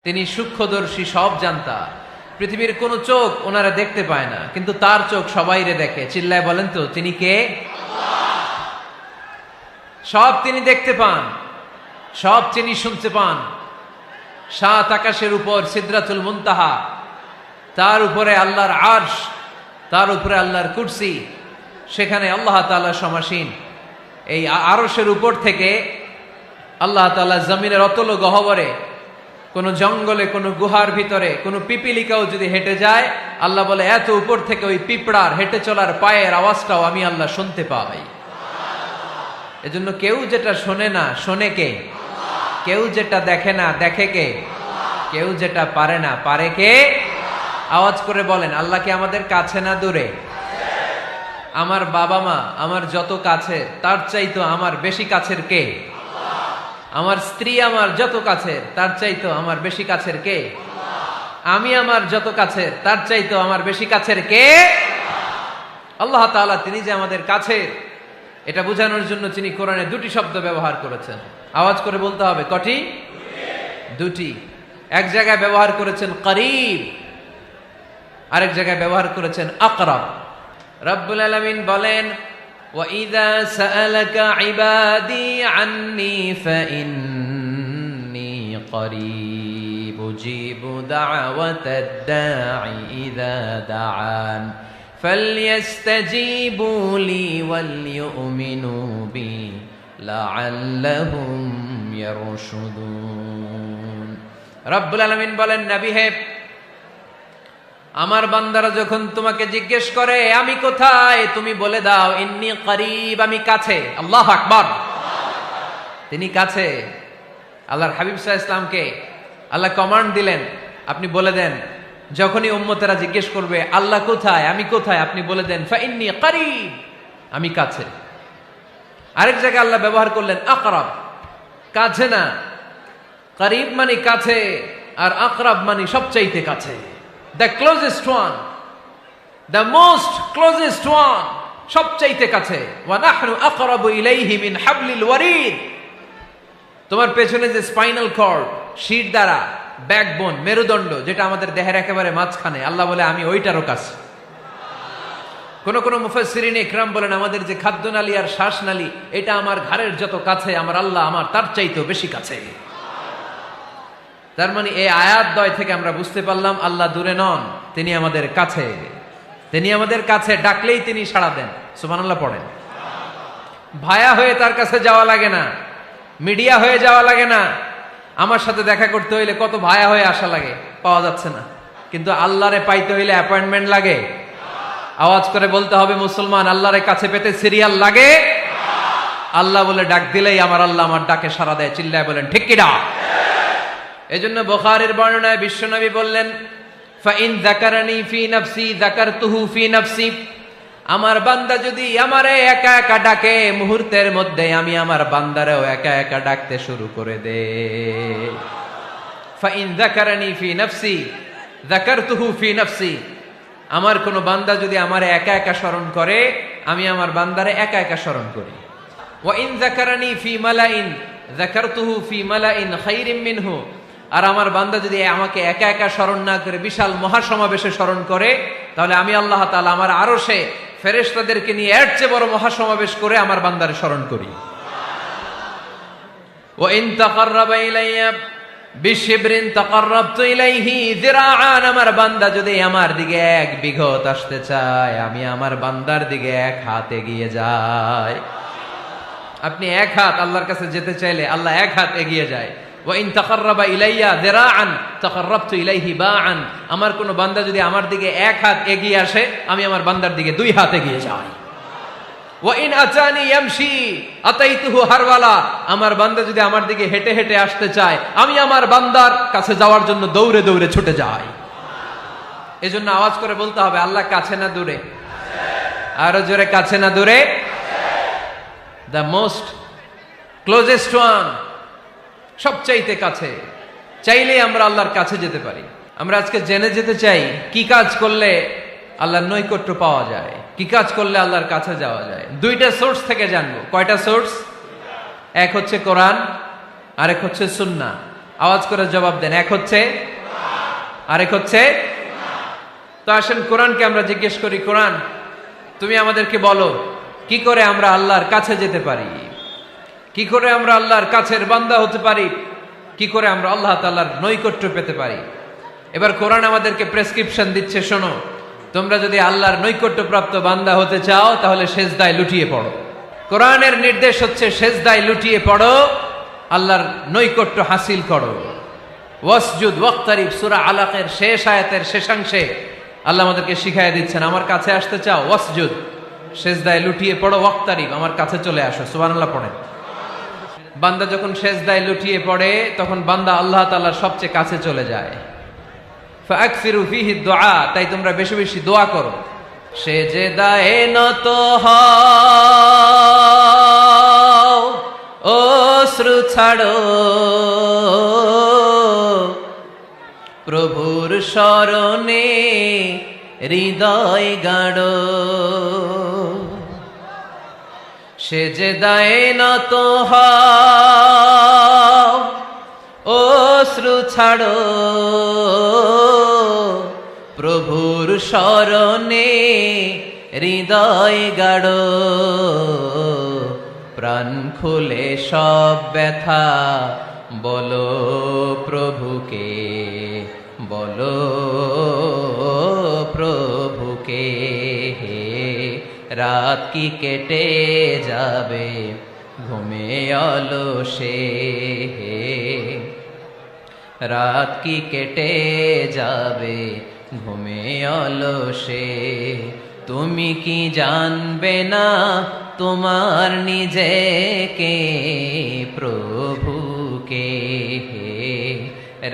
তিনি সূক্ষ্মদর্শী, সব জানতা। পৃথিবীর কোন চোখ ওনারা দেখতে পায় না, কিন্তু তার চোখ সবাইরে দেখে। চিল্লায় বলেন তো তিনি কে? সব তিনি দেখতে পান, সব তিনি শুনতে পান। সাত আকাশের উপর সিদরাতুল মুনতাহা, তার উপরে আল্লাহর আরশ, তার উপরে আল্লাহর কুরসি, সেখানে আল্লাহ তাআলা সমাসীন। এই আরশের উপর থেকে আল্লাহ তাআলা জমিনের অতল গহ্বরে, কোন জঙ্গলে, কোন গুহার ভিতরে কোন পিপিলিকাও যদি হেঁটে যায়, আল্লাহ বলে এত উপর থেকে ওই পিঁপড়ার হেঁটে চলার পায়ের আওয়াজটাও আমি আল্লাহ শুনতে পাই। এজন্য কেউ যেটা শোনে না, শোনে কে? কেউ যেটা দেখে না, দেখে কে? কেউ যেটা পারে না, পারে কে? আওয়াজ করে বলেন, আল্লাহ কি আমাদের কাছে না দূরে? আমার বাবা মা আমার যত কাছে, তার চাইতো আমার বেশি কাছের কে? আমার স্ত্রী আমার যত কাছের, তার চাইতো আমার বেশি কাছের কে? আমি আমার যত কাছের, তার চাইতো আমার বেশি কাছের কে? আল্লাহ তাআলা, তিনি যে আমাদের কাছের, এটা বোঝানোর জন্য তিনি কোরআনে দুটি শব্দ ব্যবহার করেছেন। আওয়াজ করে বলতে হবে, কটি? দুটি। এক জায়গায় ব্যবহার করেছেন করিব, আরেক জায়গায় ব্যবহার করেছেন আকরাব। রব্বুল আলামিন বলেন, وَإِذَا سَأَلَكَ عِبَادِي عَنِّي فَإِنِّي قَرِيبٌ أُجِيبُ دَعْوَةَ الدَّاعِ إِذَا دَعَانِ فَلْيَسْتَجِيبُوا لِي وَلْيُؤْمِنُوا بِي لَعَلَّهُمْ يَرْشُدُونَ। রব্বুল আলামিন বলেন, নবী হে, আমার বান্দারা যখন তোমাকে জিজ্ঞেস করে আমি কোথায়, তুমি বলে দাও ইন্নী করিব, আমি কাছে। আল্লাহু আকবার। তিনি কাছে। আল্লাহর হাবিব সাল্লাল্লাহু আলাইহি ওয়াসাল্লামকে আল্লাহ কমান্ড দিলেন, আপনি বলে দেন, যখনই উম্মতেরা জিজ্ঞেস করবে আল্লাহ কোথায়, আমি কোথায়, আপনি বলে দেন ফাইন্নী করিব, আমি কাছে। আরেক জায়গায় আল্লাহ ব্যবহার করলেন আকরাব, কাছে না। করিব মানে কাছে, আর আকরাব মানে সবচাইতে কাছে। The closest one, the most closest one, সবচাইতে কাছে। ওয়া নাহনু আকরাবু ইলাইহি মিন হাবলিল ওয়ারিদ। তোমার পেছনে যে স্পাইনাল কর্ড, শির দ্বারা, ব্যাকবোন, মেরুদণ্ড, যেটা আমাদের দেহের একেবারে মাঝখানে, আল্লাহ বলে আমি ওইটারও কাছে। কোন কোন মুফাসসিরিন ইকরাম বলেন, আমাদের যে খাদ্যনালী আর শ্বাসনালী, এটা আমার ঘাড়ের যত কাছে, আমার আল্লাহ আমার তার চাইতেও বেশি কাছে। তার মানে এই আয়াত দ্বয় থেকে আমরা বুঝতে পারলাম আল্লাহ দূরে নন, তিনি আমাদের কাছে। তিনি আমাদের কাছে, ডাকলেই তিনি সাড়া দেন। সুবহানাল্লাহ পড়েন। ভায়া হয়ে তার কাছে যাওয়া লাগে না, মিডিয়া হয়ে যাওয়া লাগে না। আমার সাথে দেখা করতে হইলে কত ভায়া হয়ে আসা লাগে, পাওয়া যাচ্ছে না। কিন্তু আল্লাহরে পাইতে হইলে অ্যাপয়েন্টমেন্ট লাগে। আওয়াজ করে বলতে হবে মুসলমান, আল্লাহরে কাছে পেতে সিরিয়াল লাগে। আল্লাহ বলে ডাক দিলেই আমার আল্লাহ আমার ডাকে সাড়া দেয়। চিল্লায় বলেন ঠিক কি না? এজন্য বুখারীর বর্ণনায় বিশ্বনবী বললেন, ফাইন যাকারানি ফি নাফসি যাকারতুহু ফি নাফসি। আমার বান্দা যদি আমারে একা একা ডাকে, মুহূর্তের মধ্যে আমি আমার বান্দারেও একা একা ডাকতে শুরু করে দে। ফাইন যাকারানি ফি নাফসি যাকারতুহু ফি নাফসি। আমার কোন বান্দা যদি আমারে একা একা স্মরণ করে, আমি আমার বান্দারে একা একা স্মরণ করি। ওয়া ইন যাকারানি ফি মালাইন যাকারতুহু ফি মালাইন খায়রিম মিনহু। আর আমার বান্দা যদি আমাকে একা একা স্মরণ না করে বিশাল মহাসমাবেশে স্মরণ করে, তাহলে আমি আল্লাহ তাআলা আমার আরশে ফেরেশতাদেরকে নিয়ে এর চেয়ে বড় মহাসমাবেশ করে আমার বান্দারে স্মরণ করি। ওয়া ইন তাকাররাবা ইলাইয়া বিশিবরিন তাকাররাবতু ইলাইহি যিরাআন। আমার বান্দা যদি আমার দিকে এক বিঘত আসতে চায়, আমি আমার বান্দার দিকে এক হাত এগিয়ে যাই। আপনি এক হাত আল্লাহর কাছে যেতে চাইলে আল্লাহ এক হাত এগিয়ে যায়। ওয়া ইন তাকাররাবা ইলাইয়া যিরাআন তাকাররাবতু ইলাইহি বাআন। আমার কোন বান্দা যদি আমার দিকে এক হাত এগিয়ে আসে, আমি আমার বান্দার দিকে দুই হাত এগিয়ে যাই। ওয়া ইন আতানি ইয়ামশি আতাইতুহু হারওয়ালা। আমার বান্দা যদি আমার দিকে হেঁটে হেঁটে আসতে চায়, আমি আমার বান্দার কাছে যাওয়ার জন্য দৌড়ে দৌড়ে ছুটে যাই। এজন্য আওয়াজ করে বলতে হবে, আল্লাহ কাছে না দূরে? আরো জোরে, কাছে না দূরে? দ্য মোস্ট ক্লোজেস্ট ওয়ান, সবচাইতে কাছে। চাইলেই আমরা আল্লাহর কাছে যেতে পারি। আমরা আজকে জেনে যেতে চাই কি কাজ করলে আল্লাহর নৈকট্য পাওয়া যায়, কি কাজ করলে আল্লাহর কাছে যাওয়া যায়। দুইটা সোর্স থেকে জানবো। কয়টা সোর্স? এক হচ্ছে কোরআন, আরেক হচ্ছে সুন্নাহ। আওয়াজ করে জবাব দেন। এক হচ্ছে, আরেক হচ্ছে। তো আসেন কোরআনকে আমরা জিজ্ঞেস করি, কোরআন তুমি আমাদেরকে বলো কি করে আমরা আল্লাহর কাছে যেতে পারি, কি করে আমরা আল্লাহর কাছের বান্দা হতে পারি, কি করে আমরা আল্লাহ তাআলার নৈকট্য পেতে পারি। এবার কোরআন আমাদেরকে প্রেসক্রিপশন দিচ্ছে, শোনো, তোমরা যদি আল্লাহর নৈকট্যপ্রাপ্ত বান্দা হতে চাও তাহলে সেজদায় লুটিয়ে পড়ো। কোরআনের নির্দেশ হচ্ছে সেজদায় লুটিয়ে পড়ো, আল্লাহর নৈকট্য হাসিল করো। ওয়াসজুদ ওয়াক্তারিব, সূরা আলাকের শেষ আয়াতের শেষাংশে আল্লাহ আমাদেরকে শিখাইয়া দিচ্ছেন, আমার কাছে আসতে চাও, ওয়াসজুদ, সেজদায় লুটিয়ে পড়ো, ওয়াক্তারিব, আমার কাছে চলে আসো। সুবহানাল্লাহ পড়েন। বান্দা যখন সেজদায় লুটিয়ে পড়ে তখন বান্দা আল্লাহ তাআলার সবচেয়ে কাছে চলে যায়। ফাকসিরু ফিহি দুআ, তাই তোমরা বেশি বেশি দোয়া করো। সেজদায়ে নত হও, অশ্রু ছাড়ো, প্রভুর শরণে হৃদয় গাড়ো। সেজদায়ে নত হও, অশ্রু ছাড়ো, প্রভুর শরণে হৃদয় গাড়ো। প্রাণ খুলে সব ব্যথা বলো প্রভুকে, বলো প্রভুকে। রাত কি কেটে যাবে ঘুমে অলসে, রাত কি কেটে যাবে ঘুমে অলসে। তুমি কি জানবে না তোমার নিজেকে, প্রভুকে।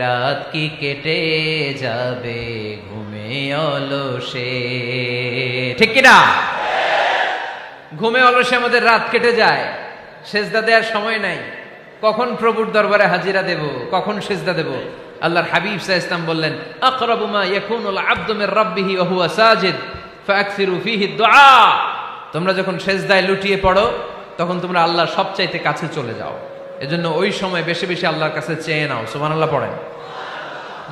রাত কি কেটে যাবে ঘুমে অলসে। ঠিক কিনা? ঘুমে অলসে আমাদের রাত কেটে যায়, সেজদা দেওয়ার সময় নাই। কখন প্রভুর দরবারে হাজিরা দেব, কখন সেজদা দেব? আল্লাহর হাবিব সাল্লাল্লাহু আলাইহি ওয়াসাল্লাম বললেন, আকরাবু মা ইয়াকুনুল আবদু মির রাব্বিহি ওয়া হুয়া সাজিদ ফাকসিরু ফিহি দুআ। তোমরা যখন সেজদায় লুটিয়ে পড়ো তখন তোমরা আল্লাহর সবচাইতে কাছে চলে যাও। এজন্য ওই সময় বেশি বেশি আল্লাহর কাছে চেয়ে নাও। সুবহানাল্লাহ পড়েন।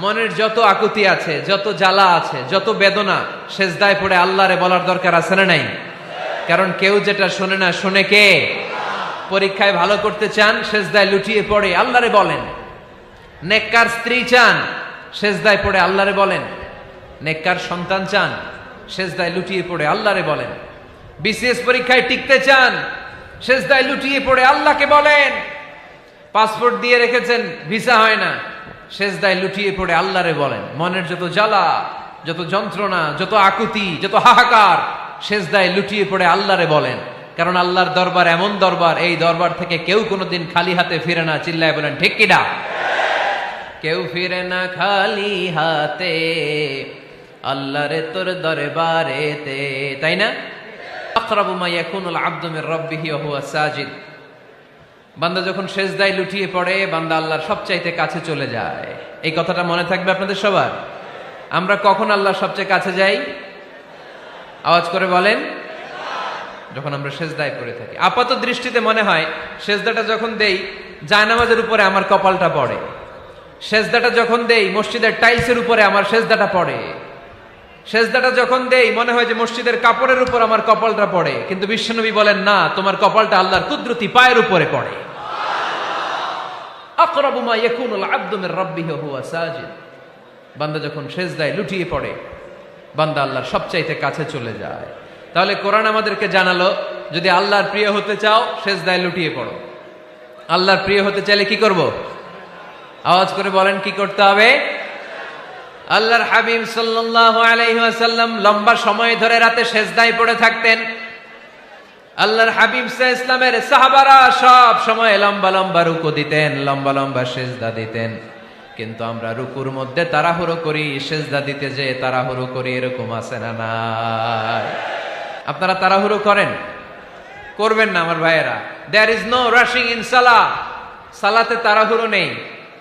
মনের যত আকুতি আছে, যত জ্বালা আছে, যত বেদনা, সেজদায় পড়ে আল্লাহরে বলার দরকার আছে না নাই? কারণ কেউ যেটা শোনে না, শোনে কে? পরীক্ষায় ভালো করতে চান, সেজদায় লুটিয়ে পড়ে আল্লাহরে বলেন। নেককার স্ত্রী চান, সেজদায় পড়ে আল্লাহরে বলেন। নেককার সন্তান চান, সেজদায় লুটিয়ে পড়ে আল্লাহরে বলেন। বিসিএস পরীক্ষায় টিকতে চান, সেজদায় লুটিয়ে পড়ে আল্লাহকে বলেন। পাসপোর্ট দিয়ে রেখেছেন, ভিসা হয় না, সেজদায় লুটিয়ে পড়ে আল্লাহরে বলেন। মনের যত জ্বালা, যত যন্ত্রণা, যত আকুতি, যত হাহাকার, সেজদায় লুটিয়ে পড়ে আল্লাহরে বলেন। কারণ আল্লাহর দরবার এমন দরবার, এই দরবার থেকে কেউ কোনোদিন খালি হাতে ফিরে না। চিল্লায় বলেন ঠিক কিনা? কেউ ফিরে না খালি হাতে আল্লাহরে তোর দরবারেতে, তাই না? আকরাবু মা ইয়াকুনুল আবদু মির রাব্বিহি ওয়া হুয়া সাজিদ। বান্দা যখন সেজদায় লুটিয়ে পড়ে, বান্দা আল্লাহর সবচাইতে কাছে চলে যায়। এই কথাটা মনে থাকবে আপনাদের সবার। আমরা কখন আল্লাহর সবচেয়ে কাছে যাই? আওয়াজ করে বলেন। যখন আমরা সেজদায় পড়ে থাকি। আপাত দৃষ্টিতে মনে হয় সেজদাটা যখন দেই জায়নামাজের উপরে আমার কপালটা পড়ে, সেজদাটা যখন দেই মসজিদের টাইলসের উপরে আমার সেজদাটা পড়ে, সেজদাটা যখন দেই মনে হয় যে মসজিদের কাপড়ের উপর আমার কপালটা পড়ে। কিন্তু বিশ্বনবী বলেন, না, তোমার কপালটা আল্লাহর কুদরতি পায়ের উপরে পড়ে। আকরাবু মা ইয়াকুনুল আবদু মির রাব্বিহি ওয়া হুয়া সাজিদ। বান্দা যখন সেজদায় লুটিয়ে পড়ে, বান্দা আল্লাহর সবচাইতে কাছে চলে যায়। তাহলে কোরআন আমাদেরকে জানালো, যদি আল্লাহর প্রিয় হতে চাও সেজদায় লুটিয়ে পড়ো। আল্লাহর প্রিয় হতে চাইলে কি করব? আওয়াজ করে বলেন কি করতে হবে? আল্লাহর হাবিব সাল্লাল্লাহু আলাইহি ওয়াসাল্লাম লম্বা সময় ধরে রাতে সেজদায় পড়ে থাকতেন। আল্লাহর হাবিব সাল্লাল্লাহু আলাইহি ওয়াসাল্লামের সাহাবারা সব সময় লম্বা লম্বা রুকু দিতেন, লম্বা লম্বা সেজদা দিতেন। কিন্তু আমরা রুকুর মধ্যে তাড়াহুড়ো করি, সেজদা দিতে যে তাড়াহুড়ো করি, এরকম আছে না নাই? আপনারা তাড়াহুড়ো করেন? করবেন না আমার ভাইয়েরা। There is no rushing in salah. সালাতে তাড়াহুড়ো নেই।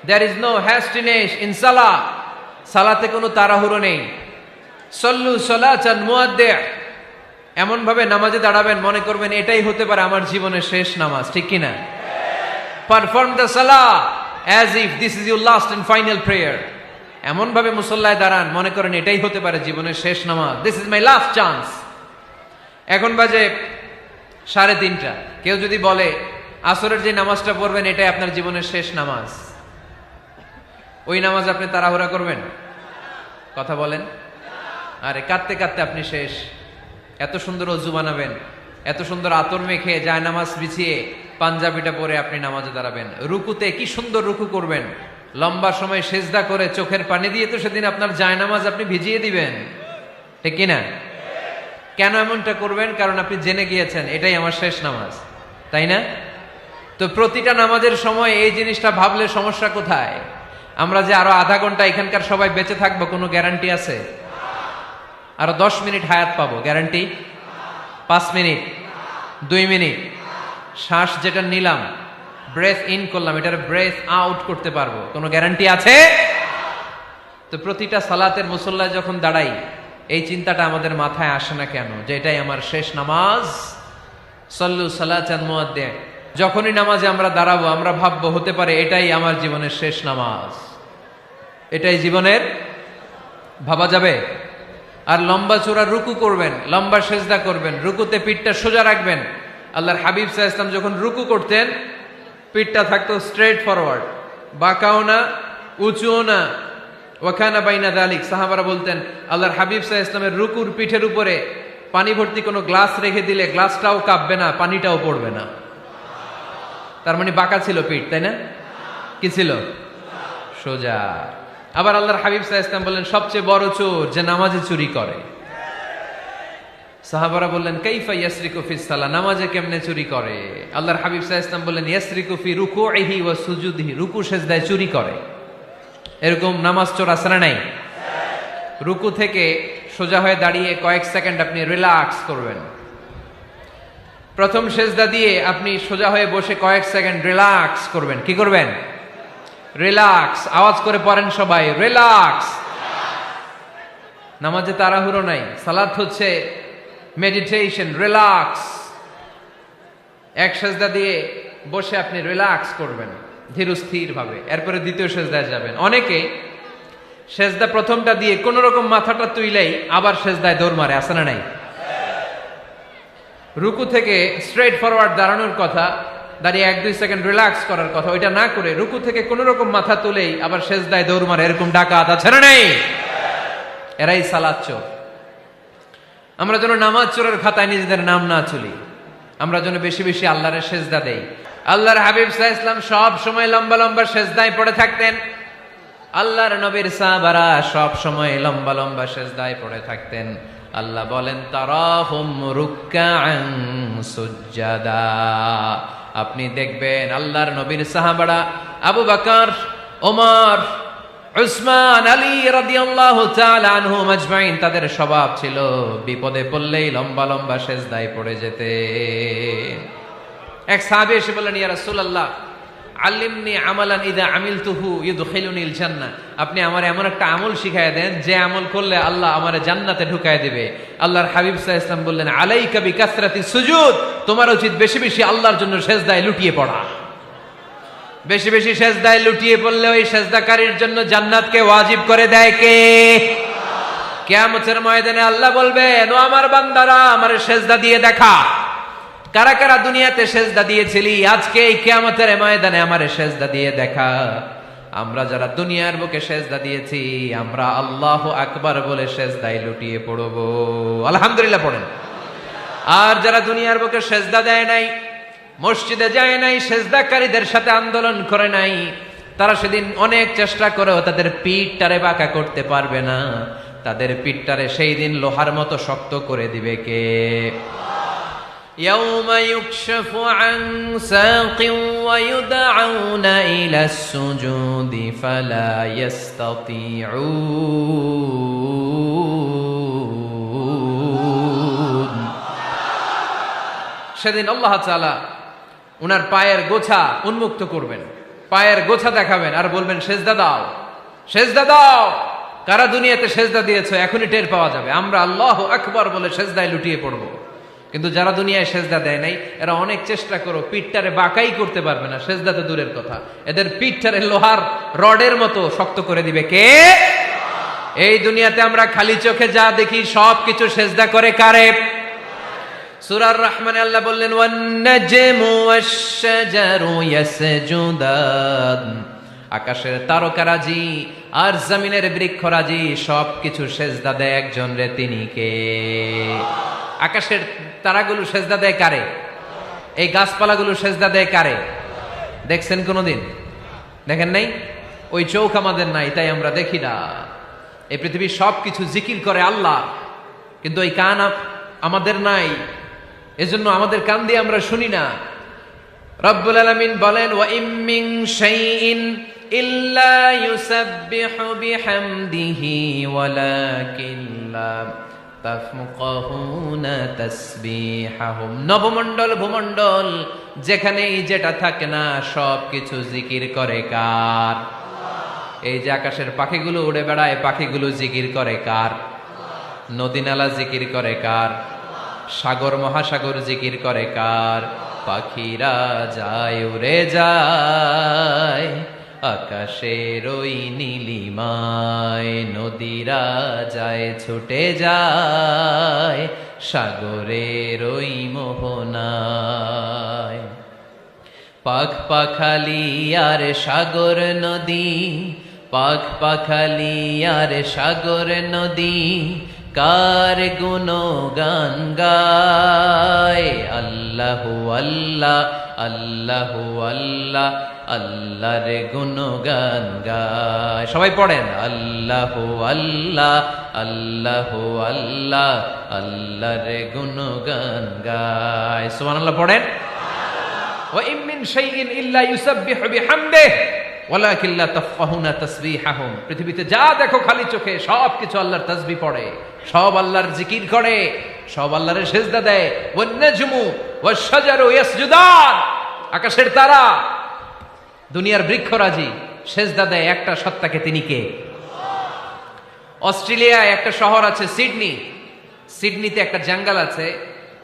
There is no hastiness in salah. সালাতে কোনো তাড়াহুড়ো নেই। সল্লু সালাতান মুআদ্দি'। এমন ভাবে নামাজে দাঁড়াবেন মনে করবেন এটাই হতে পারে আমার জীবনের শেষ নামাজ, ঠিক কিনা? পারফর্ম দ্য সালাহ as if this is your last and final prayer. এমন ভাবে মুসল্লায় দাঁড়ান মনে করেন এটাই হতে পারে জীবনের শেষ নামাজ, this is my last chance. এখন বাজে 3:30। কেউ যদি বলে আসরের যে নামাজটা পড়বেন এটাই আপনার জীবনের শেষ নামাজ, ওই নামাজ আপনি তাড়াহুড়া করবেন? কথা বলেন। আরে কাঁদতে কাঁদতে আপনি শেষ। এত সুন্দর অজু বানাবেন, এত সুন্দর আতর মেখে যায় নামাজ বিছিয়ে পাঞ্জাবিটা পরে আপনি নামাজে দাঁড়াবেন। রুকুতে কি সুন্দর রুকু করবেন, লম্বা সময় সেজদা করে চোখের পানি দিয়ে তো সেদিন আপনার যায় নামাজ আপনি ভিজিয়ে দিবেন, ঠিক কিনা? কেন এমনটা করবেন? কারণ আপনি জেনে গিয়েছেন এটাই আমার শেষ নামাজ, তাই না? তো প্রতিটা নামাজের সময় এই জিনিসটা ভাবলে সমস্যা কোথায়? আমরা যে আরো আধা ঘন্টা এখানকার সবাই বেঁচে থাকবো কোনো গ্যারান্টি আছে? আরো 10 মিনিট হায়াত পাবো, গ্যারান্টি? 5 মিনিট, 2 মিনিট, শ্বাস যেটা নিলাম, ব্রেথ ইন করলাম, এটার ব্রেথ আউট করতে পারবো, কোনো গ্যারান্টি আছে? তো প্রতিটা সালাতের মুসল্লায় যখন দাঁড়াই এই চিন্তাটা আমাদের মাথায় আসে না কেন যে এটাই আমার শেষ নামাজ? সল্লু সালাতান মুআদ্দিন। যখনই নামাজে আমরা দাঁড়াবো আমরা ভাববো হতে পারে এটাই আমার জীবনের শেষ নামাজ, এটাই জীবনের, ভাবা যাবে? আর লম্বা চূড়া রুকু করবেন, লম্বা সেজদা করবেন, রুকুতে পিঠটা সোজা রাখবেন। আল্লাহর হাবিব সাল্লাল্লাহু আলাইহি ওয়াসাল্লাম যখন রুকু করতেন পিঠটা থাকতো স্ট্রেট ফরওয়ার্ড, বাঁকাও না উঁচুও না, ওয়াকানা বাইনা যালিক। সাহাবারা বলতেন আল্লাহর হাবিব সাল্লাল্লাহু আলাইহি ওয়াসাল্লামের রুকুর পিঠের উপরে পানি ভর্তি কোনো গ্লাস রেখে দিলে গ্লাসটাও কাঁপবে না, পানিটাও পড়বে না। তার মানে বাঁকা ছিল পিঠ, তাই না? কি ছিল? সোজা। আবার আল্লাহর হাবিব সাল্লাল্লাহু আলাইহি ওয়াসাল্লাম বললেন সবচেয়ে বড় চোর যে নামাজে চুরি করে। সাহাবারা বললেন কাইফা ইয়াসরিকু ফিস সালাহ, নামাজে কেমনে চুরি করে? আল্লাহর হাবিব সাল্লাল্লাহু আলাইহি ওয়াসাল্লাম বললেন ইয়াসরিকু ফি রুকুইহি ওয়া সুজুদিহি, রুকু সেজদায় চুরি করে। এরকম নামাজ চোর আছে না নাই? রুকু থেকে সোজা হয়ে দাঁড়িয়ে কয়েক সেকেন্ড আপনি রিল্যাক্স করবেন। প্রথম সেজদা দিয়ে আপনি সোজা হয়ে বসে কয়েক সেকেন্ড রিল্যাক্স করবেন। কি করবেন? রিল্যাক্স। আওয়াজ করে পড়েন সবাই, রিল্যাক্স। নামাজে তাড়াহুড়ো নাই, সালাত হচ্ছে মেডিটেশন, রিল্যাক্স। এক সেজদা দিয়ে বসে আপনি রিল্যাক্স করবেন ধীরস্থির ভাবে, এরপরে দ্বিতীয় সেজদায় যাবেন। অনেকে সেজদা প্রথমটা দিয়ে কোন রকম মাথাটা তুইলেই আবার সেজদায় দৌড় মারে, আছে না নাই? রুকু থেকে স্ট্রেট ফরওয়ার্ড দাঁড়ানোর কথা, দাঁড়িয়ে 1-2 সেকেন্ড রিল্যাক্স করার কথা, ওইটা না করে রুকু থেকে কোন রকম মাথা তুলেই আবার সেজদায় দৌড় মারে, এরকম ডাকাত আছে না নাই? এরাই সালাত চোর। আমরা যেন নামাজ চোরের খাতায় নিজেদের নাম না তুলি, আমরা যেন বেশি বেশি আল্লাহর সেজদা দেই। আল্লাহর হাবিব সাল্লাল্লাহু আলাইহি ওয়াসাল্লাম সব সময় লম্বা লম্বা সেজদায় পড়ে থাকতেন। আল্লাহর নবীর সাহাবারা সব সময় লম্বা লম্বা সেজদায় পড়ে থাকতেন। আল্লাহ বলেন তারাহুম রুকআন সুজদা, আপনি দেখবেন আল্লাহর নবীর সাহাবারা আবু বকর, ওমর, উসমান, আলী রাদিয়াল্লাহু তাআলা আনহুম আজমাইন, তাদের স্বভাব ছিল বিপদে পড়লেই লম্বা লম্বা সেজদায় পড়ে যেতেন। এক সাহাবী এসে বললেন ইয়া রাসূলুল্লাহ আল্লিমনি আমালান ইযা আমিলতুহু ইউদখিলুনিল জান্নাহ, আপনি আমার এমন একটা আমল শিখায় দেন যে আমল করলে আল্লাহ আমারে জান্নাতে ঢুকায় দিবে। আল্লাহর হাবিব সাল্লাল্লাহু আলাইহি ওয়াসাল্লাম বললেন আলাইকা বিকাসরাতি সুজুদ, তোমার উচিত বেশি বেশি আল্লাহর জন্য সেজদায় লুটিয়ে পড়া। বেশি বেশি সেজদায় লুটিয়ে পড়লে ওই সেজদাকারীর জন্য জান্নাতকে ওয়াজিব করে দেয় কে? কিয়ামতের ময়দানে আল্লাহ বলবেন ও আমার বান্দারা আমারে সেজদা দিয়ে দেখা, কারা কারা দুনিয়াতে সেজদা দিয়েছিলি, আজকে এই কিয়ামতের ময়দানে আমারে সেজদা দিয়ে দেখা। আমরা যারা দুনিয়ার বুকে সেজদা দিয়েছি আমরা আল্লাহু আকবার বলে সেজদায় লুটিয়ে পড়ব, আলহামদুলিল্লাহ পড়েন। আর যারা দুনিয়ার বুকে সেজদা দেয় নাই, মসজিদে যায় নাই, সেজদাকারীদের সাথে আন্দোলন করে নাই, তারা সেদিন অনেক চেষ্টা করেও তাদের পিঠটারে বাঁকা করতে পারবে না। তাদের পিঠটারে সেই দিন লোহার মতো শক্ত করে দিবে কে? يوم يكشف عن ساق ويدعون إلى السجود فلا يستطيعون। সেদিন আল্লাহ তাআলা উনার পায়ের গোছা উন্মুক্ত করবেন, পায়ের গোছা দেখাবেন আর বলবেন সেজদা দাও, সেজদা দাও। কারা দুনিয়াতে সেজদা দিয়েছো এখনই টের পাওয়া যাবে। আমরা আল্লাহু আকবার বলে সেজদায় লুটিয়ে পড়ব। কিন্তু যারা দুনিয়ায় সেজদা দেয় নাই এরা অনেক চেষ্টা করো পিঠটারে বাঁকাই করতে পারবে না, সেজদা তো দূরের কথা, এদের পিঠটারে লোহার রডের মতো শক্ত করে দিবে কে? এই দুনিয়াতে আমরা খালি চোখে যা দেখি সব কিছু সেজদা করে কারে? সূরার রহমানে আল্লাহ বললেন ওয়ান নাজমু ওয়াশ-শাজারু ইয়াসজুদান, আকাশের তারকারাজি আর জমিনের বৃক্ষরাজি সব কিছু সেজদা দেয় একজন রে, তিনি কে? আকাশের তারাগুলো সেজদা দেয় কারে? এই গাছপালাগুলো সেজদা দেয় কারে? দেখছেন কোনদিন? দেখেন নাই? ওই চোখ আমাদের নাই, তাই আমরা দেখি না। এই পৃথিবীর সব কিছু জিকির করে আল্লাহ, কিন্তু ওই কান আমাদের নাই, এজন্য আমাদের কান দিয়ে আমরা শুনি না। রব্বুল আলামিন বলেন ওয়া ইম মিন শাইইন ইল্লা ইউসাব্বিহু বিহামদিহি ওয়ালাকিন লা তাফকাহুনা তাসবিহাহুম। নবমণ্ডল ভূমণ্ডল যেখানেই যেটা থাকে না সব কিছু জিকির করে কার? এই যে আকাশের পাখিগুলো উড়ে বেড়ায়, পাখিগুলো জিকির করে কার? নদী নালা জিকির করে কার? সাগর মহাসাগর জিকির করে কার? পাখিরা যায় উড়ে যায় আকাশের ওই নীলিমায়, নদীরা যায় ছুটে যায় সাগরের ওই মোহনায়। পাখ পাখালি আর সাগর নদী, পাখ পাখালি আর সাগর নদী কার গুণগান গায়? আল্লাহু আল্লাহ আল্লাহু আল্লাহ আল্লাহর গুণগান গায়। সবাই পড়েন আল্লাহু আল্লাহ আল্লাহু আল্লাহ আল্লাহর গুণগান গায়। সুবহানাল্লাহ পড়েন। ওয়া ইম মিন শাইইন ইল্লা ইউসাব্বিহু বিহামদিহি ওয়ালাকিন লা তাফকাহুনা তাসবিহাহুম। পৃথিবীতে যা দেখো খালি চোখে সব কিছু আল্লাহর তাসবিহ পড়ে, সব আল্লাহর জিকির করে, সব আল্লাহর সেজদা দেয়। ওয়ান নাজমু ওয়াশ-শাজারু ইয়াসজুদান, আকাশের তারা দুনিয়ার বৃক্ষরাজি সেজদা দেয় একটা সত্তাকে, তিনি কে? অস্ট্রেলিয়ায় একটা শহর আছে সিডনি, সিডনিতে একটা জঙ্গল আছে,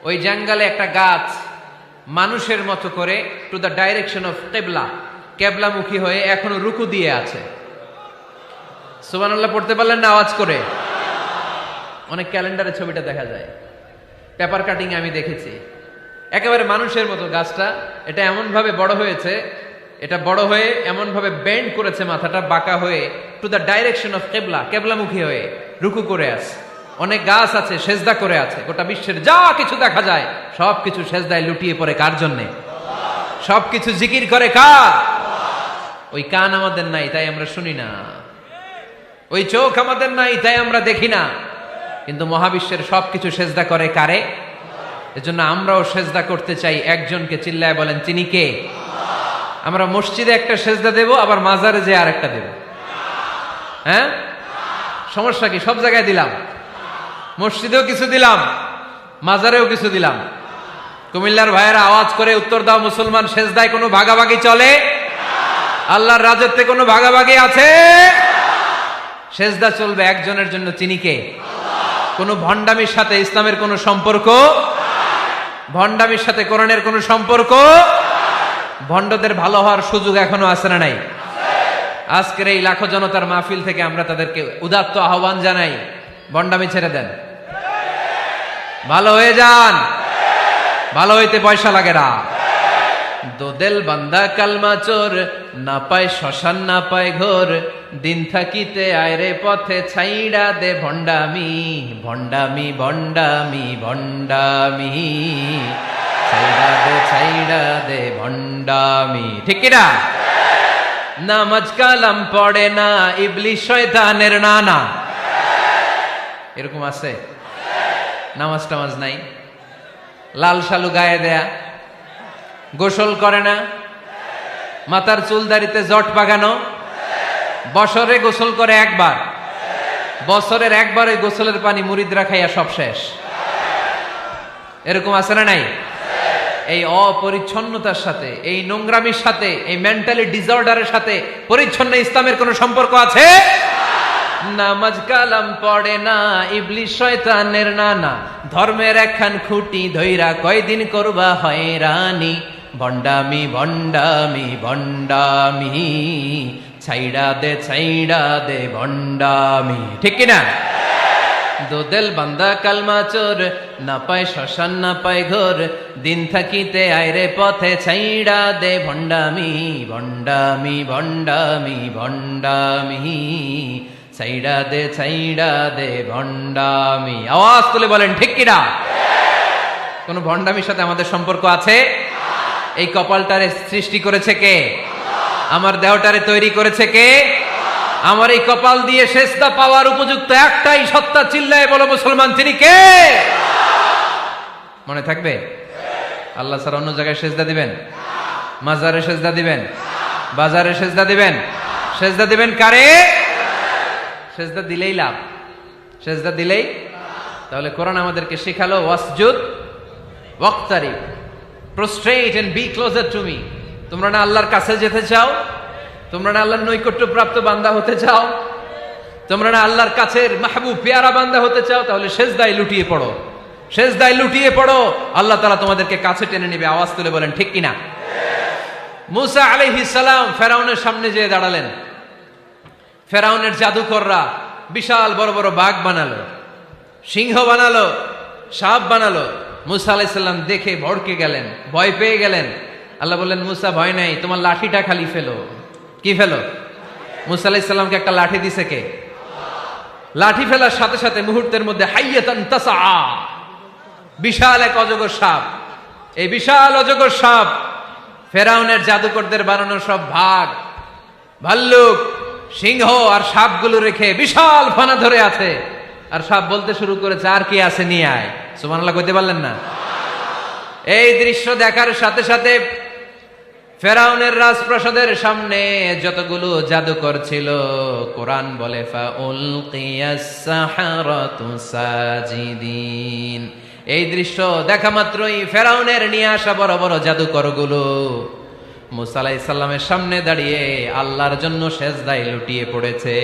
ওই জঙ্গলে একটা গাছ মানুষের মতো করে টু দ্য ডাইরেকশন অফ কিবলা, কেবলামুখী হয়ে এখনো রুকু দিয়ে আছে। সুবহানাল্লাহ পড়তে পারলেন না আওয়াজ করে? অনেক ক্যালেন্ডারে ছবিটা দেখা যায়, পেপার কাটিং আমি দেখেছি। একেবারে মানুষের মতো গাছটা, এটা এমন ভাবে বড় হয়েছে, এটা বড় হয়ে এমন ভাবে বেন্ড করেছে, মাথাটা বাঁকা হয়ে টু দ্য ডাইরেকশন অফ কিবলা, কেবলামুখী হয়ে রুকু করে আছে। অনেক গাছ আছে সেজদা করে আছে। গোটা বিশ্বের যা কিছু দেখা যায় সব কিছু সেজদায় লুটিয়ে পড়ে কার জন্যে? সব কিছু জিকির করে কার? ওই কান আমাদের নাই, তাই আমরা শুনি না। ওই চোখ আমাদের নাই, তাই আমরা দেখি না। কিন্তু মহাবিশ্বের সবকিছু সেজদা করে কারে? এজন্য আমরাও সেজদা করতে চাই একজনকে। চিল্লায় বলেন তিনি কে? আমরা মসজিদে একটা সেজদা দেব, আবার মাজারে যে আরেকটা দেব। হ্যাঁ, সমস্যা কি? সব জায়গায় দিলাম, মসজিদেও কিছু দিলাম, মাজারেও কিছু দিলাম। কুমিল্লার ভাইয়েরা আওয়াজ করে উত্তর দাও, মুসলমান সেজদায় কোনো ভাগাভাগি চলে? আল্লাহর রাজত্বে কোনো ভাগাভাগি আছে? সেজদা চলবে একজনের জন্য, তিনি কে? কোনো ভণ্ডামির সাথে ইসলামের কোনো সম্পর্ক? ভণ্ডামির সাথে কোরআনের কোনো সম্পর্ক? ভণ্ডদের ভালো হওয়ার সুযোগ এখনো আছে না নাই? আজকের এই লাখো জনতার মাহফিল থেকে আমরা তাদেরকে উদাত্ত আহ্বান জানাই, ভণ্ডামি ছেড়ে দেন, ভালো হয়ে যান। ভালো হইতে পয়সা লাগে না। দোদেল বান্দা কালমা চোর, না পায় শ্মশান না পায় ঘোর, দিন থাকিতে আয়রে পথে ছাইড়া দে ভণ্ডামি, ভণ্ডামি ভণ্ডামি ভণ্ডামি, ছাইড়া দে ভণ্ডামি। ঠিক কিনা? নামাজ কালাম পড়ে না, ইবলিশ শয়তানের নানা। এরকম আছে? নামাজ টামাজ নাই, লাল শালু গায়ে দেয়া, গোসল করে না, মাথার চুল দাড়িতে জট পাকানো, বছরে গোসল করে একবার, বছরের একবার ওই গোসলের পানি মুরিদরা খাইয়া সব শেষ। এরকম আছে না নাই? এই অপরিচ্ছন্নতার সাথে, এই নোংরামির সাথে, এই মেন্টালি ডিসঅর্ডারের সাথে পরিচ্ছন্ন ইসলামের কোন সম্পর্ক আছে? নামাজ কালাম পড়ে না, ইবলিস শয়তানের নানা, ধর্মের একখান খুঁটি ধইরা কয়দিন করবা হয়রানি, ভণ্ডামি ভণ্ডামি ভণ্ডামি, ছাইড়া দে ভণ্ডামি। ঠিক কিনা? দোদেল বান্দা কালমা চোর, না পায় শ্মশান না পায় ঘোর, দিন থাকিতে আইরে পথে ছাইড়া দে ভণ্ডামি ভণ্ডামি ভণ্ডামি ভণ্ডামি, ছাইড়া দে ভণ্ডামি। আওয়াজ তুলে বলেন ঠিক কিনা? কোন ভণ্ডামির সাথে আমাদের সম্পর্ক আছে? এই কপালটারে সৃষ্টি করেছে কে? আমার দেহটারে তৈরি করেছে কে? আমার এই কপাল দিয়ে সেজদা পাওয়ার উপযুক্ত একটাই সত্তা, চিল্লায় বলো মুসলমান, তিনি কে? মনে থাকবে? আল্লাহ ছাড়া অন্য জায়গায় সেজদা দিবেন? মাজারে সেজদা দিবেন? বাজারে সেজদা দিবেন? সেজদা দিবেন কারে? সেজদা দিলেই লাভ, সেজদা দিলেই। তাহলে কোরআন আমাদেরকে শেখালো ওয়াসজুদ ওয়াক্তারিব, prostrate and be closer to me. তোমরা না আল্লাহর কাছে যেতে চাও? তোমরা না আল্লাহর নৈকট্য প্রাপ্ত বান্দা হতে চাও? তোমরা না আল্লাহর কাছের মাহবুব পেয়ারা বান্দা হতে চাও? তাহলে সেজদায় লুটিয়ে পড়ো, সেজদায় লুটিয়ে পড়ো, আল্লাহ তাআলা তোমাদেরকে কাছে টেনে নেবে। আওয়াজ তুলে বলেন ঠিক কিনা? মুসা আলাইহিস সালাম ফেরাউনের সামনে যেয়ে দাঁড়ালেন। ফেরাউনের জাদুকররা বিশাল বড় বড় বাঘ বানালো, সিংহ বানালো, সাপ বানালো। মুসা আলাইহিস সালাম দেখে ভড়কে গেলেন, ভয় পেয়ে গেলেন। আল্লাহ বললেন, মুসা ভয় নাই, তোমার লাঠিটা খালি ফেলো। কি ফেলো? মুসা আলাইহিস সালামকে একটা লাঠি দিছে কে? লাঠি ফেলার সাথে সাথে মুহূর্তের মধ্যে হাইয়াতান তাসআ, বিশাল এক অজগর সাপ। এই বিশাল অজগর সাপ ফেরাউনের জাদুকরদের বানানো সব ভাগ, ভাল্লুক, সিংহ আর সাপগুলো রেখে বিশাল ফানা ধরে আছে। আর সাপ বলতে শুরু করেছে, আর কি আছে নিয়ে আয়। সুবহানাল্লাহ কইতে পারলেন না? এই দৃশ্য দেখার সাথে সাথে ফেরাউনের রাজপ্রাসাদের সামনে যতগুলো জাদুকর ছিল, কোরআন বলে ফাউলকিয়াস সাহারাতু সাজিদিন। এই দৃশ্য দেখা মাত্রই ফেরাউনের নিয়ে আসা বড় বড় জাদুকরগুলো মুসা আলাইহিস সালামের সামনে দাঁড়িয়ে আল্লাহর জন্য সেজদায় লুটিয়ে পড়েছে।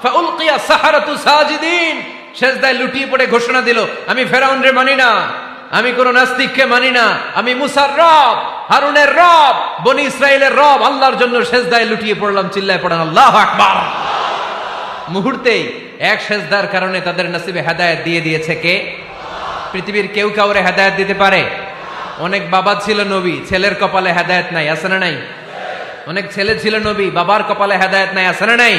ফাউলকিয়াস সাহারাতু সাজিদিন, সেজদায় লুটিয়ে পড়ে ঘোষণা দিল, আমি ফেরাউনরে মানি না, আমি কোন নাস্তিককে মানি না, আমি মুসার রব, হারুনের রব, বনি ইসরাইলের রব, আল্লাহর জন্য সেজদায় লুটিয়ে পড়লাম। চিল্লায় পড়েন আল্লাহু আকবার। মুহূর্তেই এক সেজদার কারণে তাদের নসিবে হেদায়েত দিয়ে দিয়েছে কে? পৃথিবীর কেউ কাউরে হেদায়েত দিতে পারে? অনেক বাবা ছিল নবী, ছেলের কপালে হেদায়েত নাই, আছে না নাই? অনেক ছেলে ছিল নবী, বাবার কপালে হেদায়েত নাই, আছে না নাই?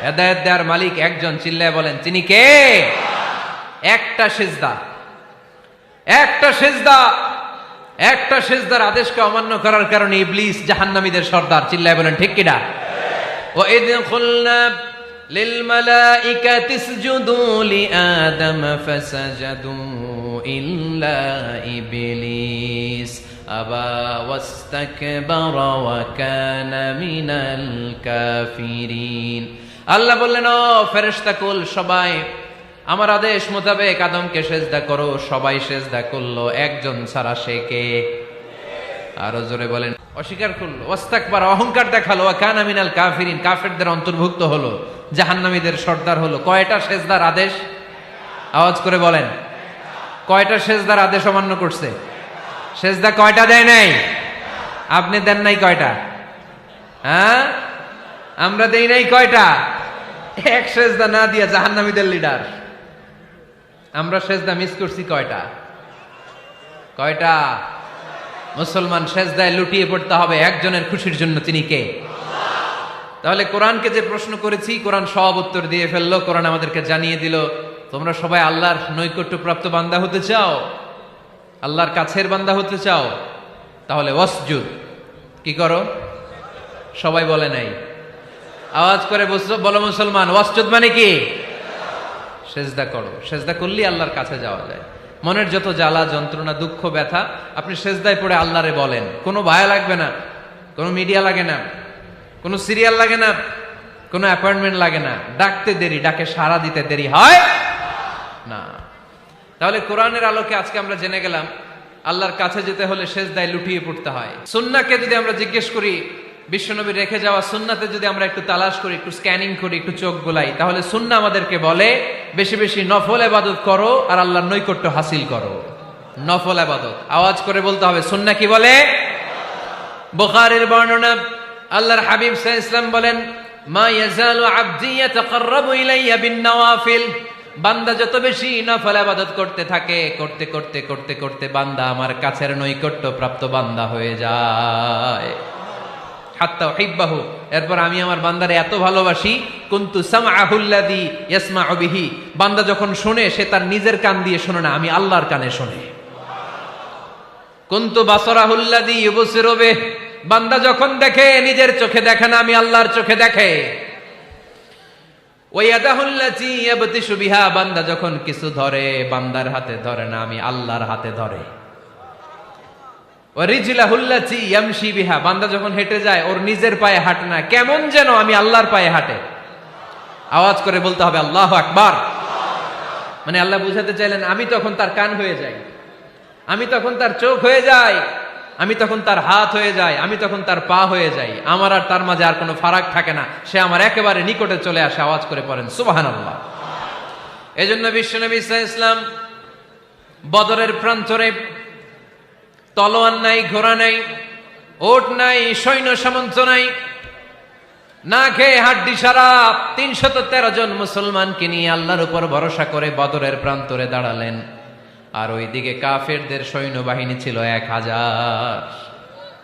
হেদায়েত দেওয়ার মালিক একজন, চিল্লায় বলেন তিনি কে? একটা সিজদা, একটা সিজদা, একটা সিজদার আদেশকে অমান্য করার কারণে ইবলিস জাহান্নামীদের সর্দার। চিল্লায় বলেন ঠিক কিনা? ওয়া ইয কুলনা লিল মালাইকাতি ইসজুদু লিআদম ফাসাজাদু ইল্লা ইবলিস আবা ওয়াস্তাকবারা ওয়া কানা মিনাল কাফিরিন। আল্লাহ বললেন, ও ফেরেশতা কুল সবাই আমার আদেশ মোতাবেক আদমকে সেজদা করো। সবাই সেজদা করলো, একজন ছাড়া, সে কে? আরো জোরে বলেন। অস্বীকার করলো, ওয়াস্তাকবার, অহংকার দেখালো, ওয়া কানা মিনাল কাফিরিন, কাফেরদের অন্তর্ভুক্ত হলো, জাহান্নামীদের সর্দার হলো। কয়টা সেজদার আদেশ? আওয়াজ করে বলেন, কয়টা সেজদার আদেশ অমান্য করছে? সেজদা কয়টা দেয় নাই? আপনি দেন নাই কয়টা? হ্যাঁ, আমরা দেই নাই কয়টা? এক সেজদা না দিয়া জাহান্নামীদের লিডার। আমরা সেজদা মিস করছি কয়টা? কয়টা? মুসলমান সেজদায় লুটিয়ে পড়তে হবে একজনের খুশির জন্য, তিনি কে? তাহলে কোরআনকে যে প্রশ্ন করেছি, কোরআন সব উত্তর দিয়ে ফেললো। কোরআন আমাদেরকে জানিয়ে দিল, তোমরা সবাই আল্লাহর নৈকট্য প্রাপ্ত বান্দা হতে চাও, আল্লাহর কাছের বান্দা হতে চাও, তাহলে ওয়াসজুদ কি করো? সবাই বলে নাই, আওয়াজ করে বলো মুসলমান, ওয়াসজুদ মানে কি? সেজদা করো। সেজদা করলেই আল্লাহর কাছে যাওয়া যায়। মনের যত জ্বালা যন্ত্রণা দুঃখ ব্যথা আপনি সেজদায় পড়ে আল্লাহরে বলেন। কোনো ভায়া লাগবে না, কোনো মিডিয়া লাগে না, কোনো সিরিয়াল লাগে না, কোনো অ্যাপয়েন্টমেন্ট লাগে না। ডাকতে দেরি, ডাকে সাড়া দিতে দেরি হয় না। তাহলে কোরআনের আলোকে আজকে আমরা জেনে গেলাম আল্লাহর কাছে যেতে হলে সেজদায় লুটিয়ে পড়তে হয়। সুন্নাহকে যদি আমরা জিজ্ঞেস করি বিশ্বনবী রেখে যাওয়া সুন্নাতে যদি আমরা একটু তালাশ করি, একটু স্ক্যানিং করি, একটু চোখ গোলাই, তাহলে সুন্নাহ আমাদেরকে বলে বেশি বেশি নফল ইবাদত করো আর আল্লাহর নৈকট্য হাসিল করো। নফল ইবাদত আওয়াজ করে বলতে হবে। সুন্নাহ কি বলে? বুখারীর বর্ণনা, আল্লাহর হাবিব সাল্লাল্লাহু আলাইহি ওয়াসাল্লাম বলেন, মা ইয়াজালু আবদি ইয়াতাকাররাবু ইলাইয়া বিন-নওয়াফিল, বান্দা যত বেশি নফল ইবাদত করতে থাকে, করতে করতে করতে করতে বান্দা আমার কাছের নৈকট্য প্রাপ্ত বান্দা হয়ে যায়। হাত্তা উহিব্বাহু, এরপর আমি আমার বান্দারে এত ভালোবাসি, কুনতু সামআহুল্লাযী ইয়াসমাউ বিহি, বান্দা যখন শুনে সে তার নিজের কান দিয়ে শুনে না, আমি আল্লাহর কানে শুনে। কুনতু বাসারাহুল্লাযী ইউবসিরু বিহি, বান্দা যখন দেখে নিজের চোখে দেখে না, আমি আল্লাহর চোখে দেখে। ওয়ায়াদাহুল্লাতী ইয়াবতিশু বিহা, বান্দা যখন কিছু ধরে বান্দার হাতে ধরে না, আমি আল্লাহর হাতে ধরে। ওয়ারিজলাহুল্লাতী ইয়ামশি বিহা, বান্দা যখন হেঁটে যায় ওর নিজের পায়ে হাঁটে না, কেমন যেন আমি আল্লাহর পায়ে হাঁটে। আওয়াজ করে বলতে হবে আল্লাহু আকবার। মানে আল্লাহ বুঝাতে চাইলেন আমি তখন তার কান হয়ে যাই, আমি তখন তার চোখ হয়ে যাই, আমি তখন তার হাত হয়ে যাই, আমি তখন তার পা হয়ে যাই, আমার আর তার মাঝে আর কোনো ফারাক থাকে না, সে আমার একেবারে নিকটে চলে আসে। আওয়াজ করে পড়েন সুবহানাল্লাহ। এজন্য বিশ্বনবী সাল্লাল্লাহু আলাইহি ওয়াসাল্লাম বদরের প্রান্তরে তলোয়ার নাই, ঘোড়া নাই, ওট নাই, সৈন্য সামন্ত নাই, না খেয়ে হাড্ডি সারা ৩১৩ জন মুসলমানকে নিয়ে আল্লাহর উপর ভরসা করে বদরের প্রান্তরে দাঁড়ালেন। আর ওইদিকে কাফেরদের সৈন্যবাহিনী ছিল ১,০০০।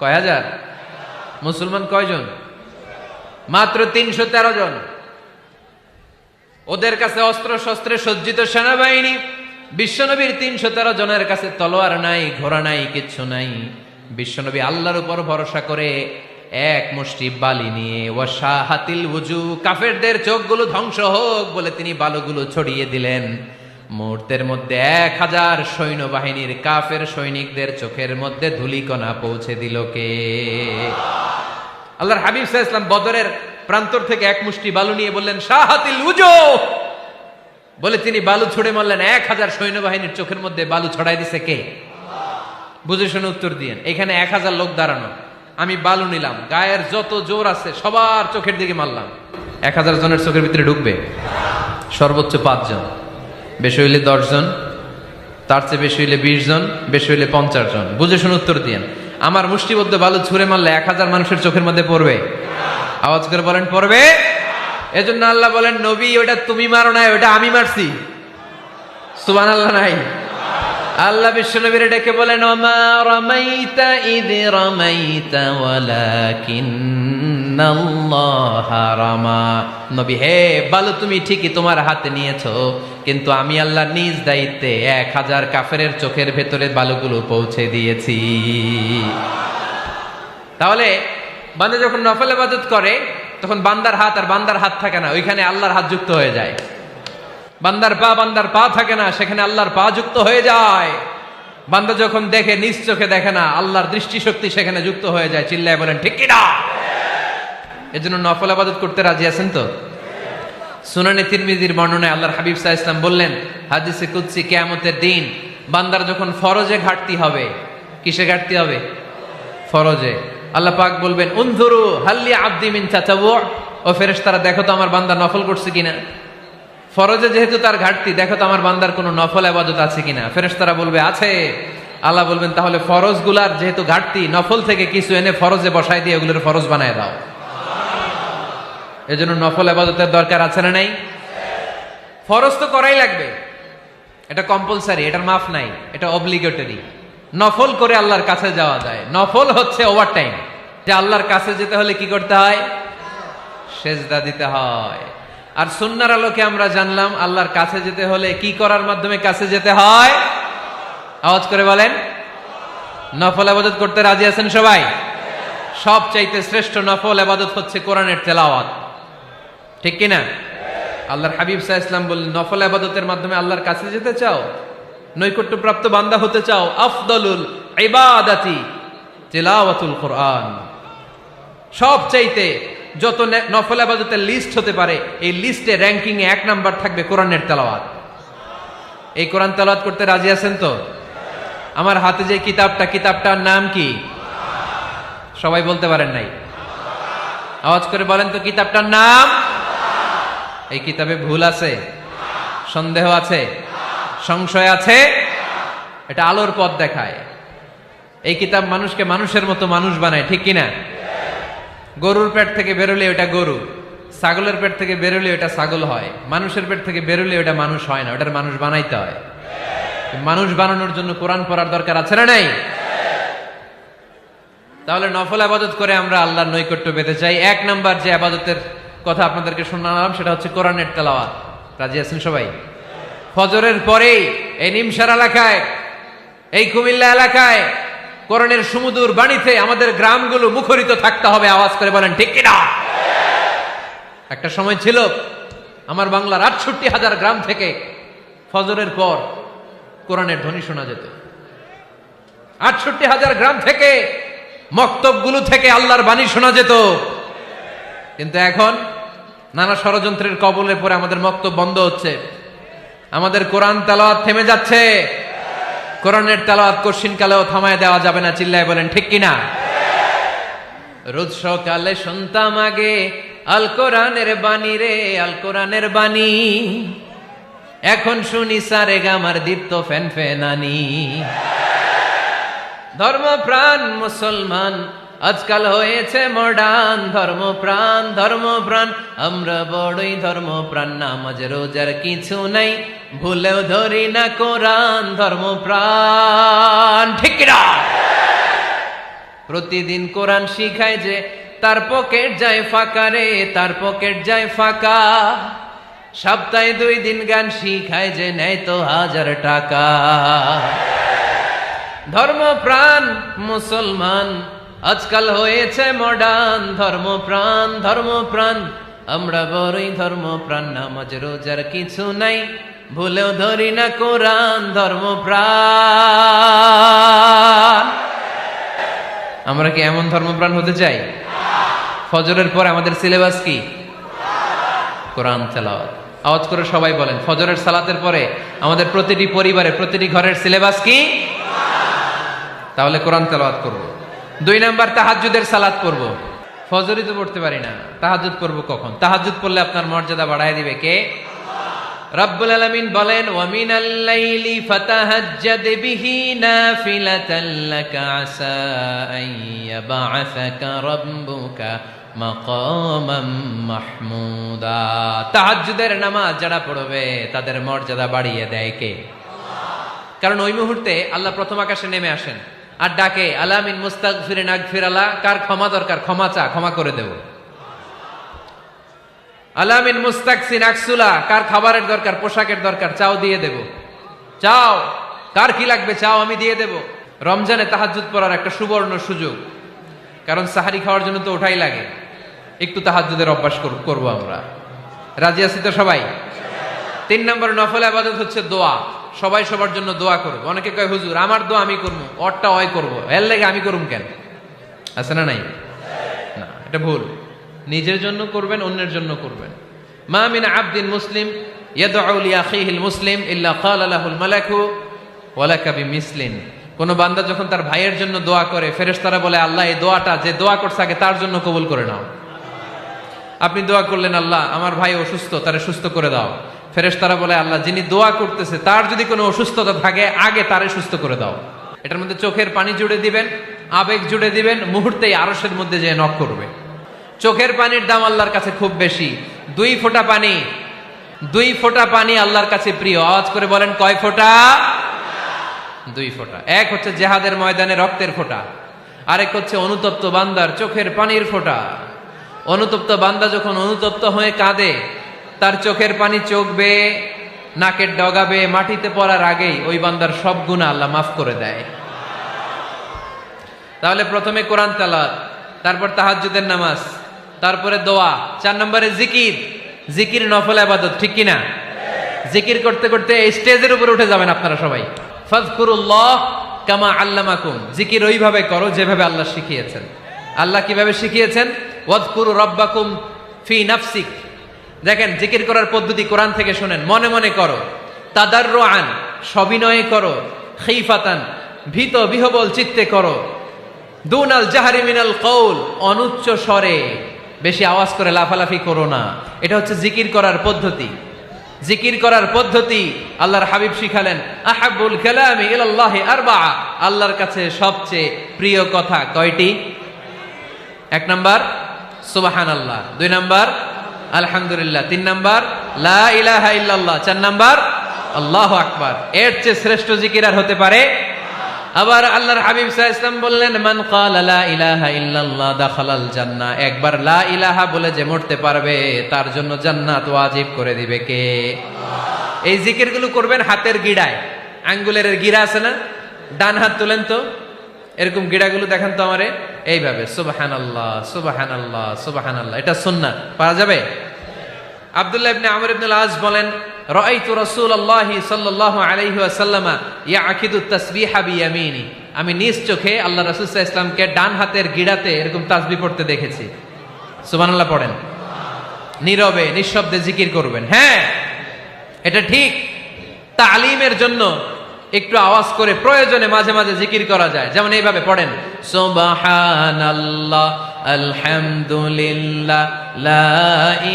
কয় হাজার? মুসলমান কয়জন? মাত্র ৩১৩ জন। ওদের কাছে অস্ত্র শস্ত্রে সজ্জিত সেনাবাহিনী, বিশ্বনবীর ৩১৩ জনের কাছে তলোয়ার নাই, ঘোড়া নাই, কিচ্ছু নাই। বিশ্বনবী আল্লাহর উপর ভরসা করে এক মুষ্টি বালি নিয়ে, ওয়াশাহাতিল ওযু, কাফেরদের চোখগুলো ধ্বংস হোক বলে তিনি বালুগুলো ছড়িয়ে দিলেন। মুহূর্তের মধ্যে ১,০০০ সৈন্যবাহিনীর কাফের সৈনিকদের চোখের মধ্যে ধূলিকণা পৌঁছে দিল কে? আল্লাহর হাবিব সাল্লাল্লাহু আলাইহি ওয়াসাল্লাম বদরের প্রান্তর থেকে এক মুষ্টি বালু নিয়ে বললেন শাহাতিল ওযু, বলে তিনি বালু ছুড়ে মারলেন। ১,০০০ সৈন্যবাহিনীর চোখের মধ্যে বালু ছড়াই দিছে কে? বুঝে শুনে উত্তর দিয়েন। এখানে ১,০০০ লোক দাঁড়ানো, আমি বালু নিলাম, গায়ের যত জোর আছে সবার চোখের দিকে মারলাম। ১,০০০ জনের চোখের ভিতরে ঢুকবে? সর্বোচ্চ ৫ জন, বেশি হইলে ১০ জন, তার চেয়ে বেশি হইলে ২০ জন, বেশি হইলে ৫০ জন। বুঝে শুনে উত্তর দিয়েন। আমার মুষ্টিবদ্ধ বালু ছুঁড়ে মারলে ১,০০০ মানুষের চোখের মধ্যে পড়বে? আওয়াজ করে বলেন পড়বে। এজন্য আল্লাহ বলেন নবী ওটা তুমি মারো নাই, ওটা আমি মারছি। সুবহানাল্লাহ নাই? আল্লাহ বিশ্বনবীর ডেকে বলেন ওমা রামাইতা ইয রামাইতা ওয়ালাকিন্নাল্লাহা রামা। নবী হে, বালু তুমি ঠিকই তোমার হাতে নিয়েছো, কিন্তু আমি আল্লাহ নিজ দায়িত্বে ১,০০০ কাফেরের চোখের ভেতরে বালুগুলো পৌঁছে দিয়েছি। তাহলে বান্দা যখন নফল ইবাদত করে তখন বান্দার হাত আর বান্দার হাত থাকে না, ওইখানে আল্লাহর হাত যুক্ত হয়ে যায়। বান্দার পা থাকে না, সেখানে আল্লাহর পা যুক্ত হয়ে যায়। বান্দা যখন দেখে নিজ চোখে দেখে না, আল্লাহর দৃষ্টিশক্তি সেখানে যুক্ত হয়ে যায়। চিল্লায় বলেন ঠিক কিনা? এজন্য নফল ইবাদত করতে রাজি আছেন তো? সুনানে তিরমিজির বর্ণনায় আল্লাহর হাবিব সাল্লাল্লাহু আলাইহি ওয়াসাল্লাম বললেন হাদিসে কুদসি, কিয়ামতের দিন বান্দার যখন ফরজে ঘাটতি হবে, কিসে ঘাটতি হবে? ফরজে। আল্লাহ পাক বলবেন উনজুরু হাল্লি আবদি মিন তাতাওয়ু, ও ফেরেশতারা দেখো তো আমার বান্দা নফল করছে কিনা। ফরজে যেহেতু তার ঘাটতি, দেখো তো আমার বান্দার কোনো নফল ইবাদত আছে কিনা। ফেরেশতারা বলবে আছে। আল্লাহ বলবেন তাহলে ফরজগুলার যেহেতু ঘাটতি, নফল থেকে কিছু এনে ফরজে বসায় দিয়ে ওগুলোর ফরজ বানায় দাও। এজন্য নফল ইবাদতের দরকার আছে না নাই? ফরজ তো করাই লাগবে, এটা কম্পালসারি, এটার মাফ নাই, এটা অব্লিগেটরি। নফল করে আল্লাহর কাছে যাওয়া যায়। নফল হচ্ছে ওভারটাইম, যে আল্লাহর কাছে যেতে হলে কি করতে হয়? সেজদা দিতে হয়। আর সুন্নাহর আলোকে আমরা জানলাম আল্লাহর কাছে যেতে হলে কি করার মাধ্যমে কাছে যেতে হয়? আওয়াজ করে বলেন নফল ইবাদত করতে রাজি আছেন সবাই? সবচাইতে শ্রেষ্ঠ নফল ইবাদত হচ্ছে কোরআনের তেলাওয়াত, ঠিক কিনা? আল্লাহর হাবিব সাল্লাল্লাহু আলাইহি ওয়াসাল্লাম বললেন নফল ইবাদতের মাধ্যমে আল্লাহর কাছে যেতে চাও, নৈকট্যপ্রাপ্ত বান্দা হতে চাও, আফদলুল ইবাদাতি তিলাওয়াতুল কোরআন। সবচাইতে যত নফল ইবাদতের লিস্ট হতে পারে, এই লিস্টে র্যাঙ্কিং এ ১ নাম্বার থাকবে কোরআনের তেলাওয়াত। এই কোরআন তেলাওয়াত করতে রাজি আছেন তো? আমার হাতে যে কিতাবটার নাম কি? সবাই বলতে পারেন নাই? আওয়াজ করে বলেন তো কিতাবটার নাম? এই কিতাবে ভুল আছে? সন্দেহ আছে? সংশয় আছে? এটা আলোর পথ দেখায়। এই কিতাব মানুষকে মানুষের মতো মানুষ বানায়, ঠিক কিনা? গরুর পেট থেকে বেরোলে ওটা গরু, ছাগলের পেট থেকে বেরোলে ওটা ছাগল হয়, মানুষের পেট থেকে বেরোলে ওটা মানুষ হয় না, ওটার মানুষ বানাইতে হয়। মানুষ বানানোর জন্য কোরআন পড়ার দরকার আছে না নাই? তাহলে নফল আবাদত করে আমরা আল্লাহর নৈকট্য পেতে চাই। এক নাম্বার যে আবাদতের কথা আপনাদেরকে শোনালাম সেটা হচ্ছে কোরআনের তেলাওয়াত। রাজি আছেন সবাই? ফজরের পরেই এই নিমসার এলাকায়, এই কুমিল্লা এলাকায় কোরআনের সুমধুর বাণীতে আমাদের গ্রামগুলো মুখরিত থাকতে হবে। আওয়াজ করে বলেন ঠিক কিনা? একটা সময় ছিল আমার বাংলার ৬৮,০০০ গ্রাম থেকে ফজরের পর কোরআনের ধ্বনি শোনা যেত। ৬৮,০০০ গ্রাম থেকে মক্তবগুলো থেকে আল্লাহর বাণী শোনা যেত। কিন্তু এখন নানা ষড়যন্ত্রের কবলে পড়ে আমাদের মক্তব বন্ধ হচ্ছে, আমাদের কোরআন তেলাওয়াত থেমে যাচ্ছে। কোরআনের তেলাওয়াত কশিনকালেও থামায় দেওয়া যাবে না। চিল্লায় বলেন ঠিক কিনা? রোজ সকালে শুনতাম আগে আল কোরআনের বাণী রে, আল কোরআনের বাণী। এখন শুনি সারে গামার দীপ্ত ফ্যান ফেনানি। ধর্মপ্রাণ মুসলমান আজকাল হয়েছে মডার্ন। ধর্মপ্রাণ ধর্মপ্রাণ আমরা বড়ই ধর্মপ্রাণ। নামাজ রোজার কিছু নাই, ভুলেও ধরি না কোরআন। ধর্মপ্রাণ ঠিক কিনা? প্রতিদিন কোরআন শিখায় যে তার পকেট যায় ফাঁকা রে, তার পকেট যায় ফাঁকা। সপ্তাহে 2 দিন গান শিখায় যে নেয় তো 1000 টাকা। ধর্মপ্রাণ মুসলমান আজকাল হয়েছে মডার্ন। ধর্মপ্রাণ ধর্মপ্রাণ আমরা বড়ই ধর্মপ্রাণ। নামাজ রোজার কিছু নাই, ভুলেও ধরি না কোরআন। ধর্মপ্রাণ। আমরা কি এমন ধর্মপ্রাণ হতে চাই? ফজরের পর আমাদের সিলেবাস কি? কোরআন তেলাওয়াত। আওয়াজ করে সবাই বলেন, ফজরের সালাতের পরে আমাদের প্রতিটি পরিবারে, প্রতিটি ঘরের সিলেবাস কি? তাহলে কোরআন তেলাওয়াত করব। 2 নাম্বার তাহাজ্জুদের সালাত পড়ব। ফজরই তো পড়তে পারি না, তাহাজ্জুদ পড়ব কখন? তাহাজ্জুদ পড়লে আপনার মর্যাদা বাড়ায় দিবে কে? রব্বুল আলামিন বলেন, ওয়া মিনাল লাইলি ফাতাহাজ্জাদ বিহি নাফিলাতান লাকা আসা আন ইয়াবআসাকা রাব্বুকা মাকামাম মাহমুদা। তাহাজ্জুদের নামাজ যারা পড়বে তাদের মর্যাদা বাড়িয়ে দেয় কে? কারণ ওই মুহূর্তে আল্লাহ প্রথম আকাশে নেমে আসেন আর ডাকে, আলা মিন মুস্তাগফিরিন আগফিরালা। কার ক্ষমা দরকার? ক্ষমা চা, ক্ষমা করে দেব। আলা মিন মুস্তাকসিন আকসুলা। কার খাবারের দরকার? পোশাকের দরকার? চাও, দিয়ে দেব। চাও, কার কি লাগবে? চাও, আমি দিয়ে দেব। রমজানে তাহাজ্জুদ পড়ার একটা সুবর্ণ সুযোগ, কারণ সাহারি খাওয়ার জন্য তো ওঠাই লাগে। একটু তাহাজ্জুদের অভ্যাস করব আমরা। রাজি আছি তো সবাই? 3 নম্বর নফল ইবাদত হচ্ছে দোয়া। সবাই সবার জন্য দোয়া করবে। অনেকে কয়, হুজুর আমার দোয়া আমি করবো, ওরটা ওই করবো, এর লাগে আমি করুম কেন? আছে না নাই? না, এটা ভুল। নিজের জন্য করবেন, অন্যের জন্য করবেন। মা মিন আবদিন মুসলিম ইয়াদউ লিআখিহিল মুসলিম ইল্লা ক্বালা লাহুল মালাকু ওয়া লাকা বিমিসলিন। কোন বান্দা যখন তার ভাইয়ের জন্য দোয়া করে, ফেরেশতারা বলে, আল্লাহ এই দোয়াটা যে দোয়া করছে আগে তার জন্য কবুল করে নাও। আপনি দোয়া করলেন, আল্লাহ আমার ভাই অসুস্থ, তারে সুস্থ করে দাও। ফেরেশতারা বলে, আল্লাহ যিনি দোয়া করতেছে তার যদি কোনো অসুস্থতা থাকে আগে তারে সুস্থ করে দাও। এটার মধ্যে চোখের পানি জুড়ে দিবেন, আবেগ জুড়ে দিবেন, মুহূর্তেই আরশের মধ্যে যে নক করবে। চোখের পানির দাম আল্লাহর কাছে খুব বেশি। 2 ফোঁটা পানি, 2 ফোঁটা পানি আল্লাহর কাছে প্রিয়। আওয়াজ করে বলেন, কয় ফোঁটা? 2 ফোঁটা। এক হচ্ছে জিহাদের ময়দানে রক্তের ফোঁটা, আরেক হচ্ছে অনুতপ্ত বান্দার চোখের পানির ফোঁটা। অনুতপ্ত বান্দা যখন অনুতপ্ত হয়ে কাঁদে, তার চোখের পানি চোখ বেয়ে নাকের ডগাবে মাটিতে পড়ার আগেই ওই বান্দার সব গুনাহ আল্লাহ মাফ করে দেয়। তাহলে প্রথমে কোরআন তেলাওয়াত, তারপর তাহাজ্জুদের নামাজ, তারপরে দোয়া। 4 নম্বরে জিকির। জিকির নফল ইবাদত, ঠিক কিনা? জিকির করতে করতে এই স্টেজের উপরে উঠে যাবেন আপনারা সবাই। ফাযকুরুল্লাহ কামা আল্লামাকুম। জিকির ওইভাবে করো যেভাবে আল্লাহ শিখিয়েছেন। আল্লাহ কিভাবে শিখিয়েছেন? ওয়াযকুরু রাব্বাকুম ফি নাফসিক। দেখেন, জিকির করার পদ্ধতি কোরআন থেকে শুনেন। মনে মনে করো, তাদাররুআন সবিনয়ে করো, খিফাতান ভীত বিহবল চিত্তে করো, দুনাল জাহরি মিনাল কওল অনুচ্চ স্বরে, বেশি আওয়াজ করে লাফালাফি করো না। এটা হচ্ছে জিকির করার পদ্ধতি। জিকির করার পদ্ধতি আল্লাহর হাবিব শিখালেন, আহাব্বুল কালামি ইলাল্লাহি আরবাআ, আল্লাহর কাছে সবচেয়ে প্রিয় কথা কয়টি? 1 নাম্বার সুবহানাল্লাহ, 2 নাম্বার আলহামদুলিল্লাহ, 3 নাম্বার লা ইলাহা ইল্লাল্লাহ, 4 নাম্বার আল্লাহু আকবার। এর চেয়ে শ্রেষ্ঠ জিকির আর হতে পারে? আবার আল্লাহর হাবিব সাল্লাল্লাহু আলাইহি ওয়াসাল্লাম বললেন, মান ক্বালা লা ইলাহা ইল্লাল্লাহ দাখালাল জান্নাহ, একবার লা ইলাহা বলে যে মরতে পারবে তার জন্য জান্নাত ওয়াজিব করে দিবে কে? আল্লাহ। এই জিকিরগুলো করবেন হাতের গিড়ায়, আঙ্গুলের গিড়া আছে না, ডান হাত তুলেন তো, এরকম গিড়াগুলো দেখেন তো আমারে, এইভাবে সুবহানাল্লাহ সুবহানাল্লাহ সুবহানাল্লাহ, এটা সুন্নাত, পারা যাবে? আব্দুল্লাহ ইবনে আমর ইবনে আল-আস বলেন, রাআইতু রাসূলুল্লাহি সাল্লাল্লাহু আলাইহি ওয়াসাল্লাম ইয়াকিদু তাসবিহা বিয়ামিনি, আমি নিজ চোখে আল্লাহ রাসূল সাল্লাল্লাহু আলাইহি ওয়াসাল্লামকে ডান হাতের গিড়াতে এরকম তাসবিহ পড়তে দেখেছি। সুবহানাল্লাহ পড়েন, নীরবে নিঃশব্দে জিকির করবেন। হ্যাঁ, এটা ঠিক। তালিমের জন্য একটু আওয়াজ করে প্রয়োজনে মাঝে মাঝে জিকির করা যায়, যেমন এইভাবে পড়েন, সুবহানাল্লাহ আলহামদুলিল্লাহ লা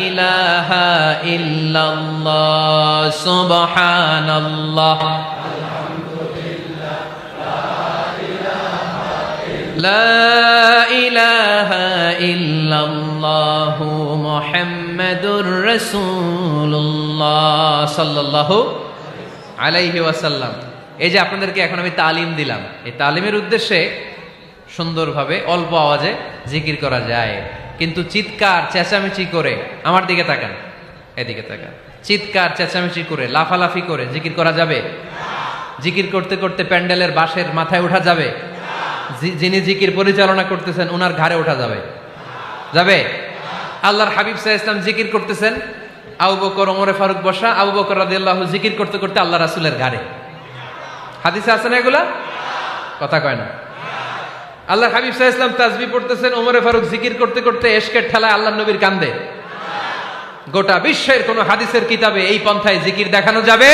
ইলাহা ইল্লাল্লাহ, সুবহানাল্লাহ লা ইলাহা ইল্লাল্লাহ মুহাম্মাদুর রাসূলুল্লাহ সাল্লাল্লাহু আলাইহি ওয়াসাল্লাম। এই যে আপনাদেরকে এখন আমি তালিম দিলাম, এই তালিমের উদ্দেশ্যে সুন্দরভাবে অল্প আওয়াজে জিকির করা যায়, কিন্তু চিৎকার চেঁচামেচি করে, আমার দিকে তাকান, এদিকে তাকান, চিৎকার চেঁচামেচি করে লাফালাফি করে জিকির করা যাবে? জিকির করতে করতে প্যান্ডেলের বাঁশের মাথায় ওঠা যাবে? যিনি জিকির পরিচালনা করতেছেন ওনার ঘাড়ে ওঠা যাবে? যাবে? আল্লাহর হাবিব সাল্লাল্লাহু আলাইহি ওয়াসাল্লাম জিকির করতেছেন, আবু বকর ওমরে ফারুক বসা, আবু বকর রাদিয়াল্লাহু জিকির করতে করতে আল্লাহ রাসূলের ঘাড়ে। হাদিসে আছে না এগুলা? কথা কয় না। আল্লাহর হাবিব সাল্লাল্লাহু আলাইহি ওয়াসাল্লাম তাসবিহ পড়তেছেন, ওমরে ফারুক জিকির করতে করতে এশকের ঠেলায় আল্লাহর নবীর কান্দে। গোটা বিশ্বের কোন হাদিসের কিতাবে এই পন্থায় জিকির দেখানো যাবে?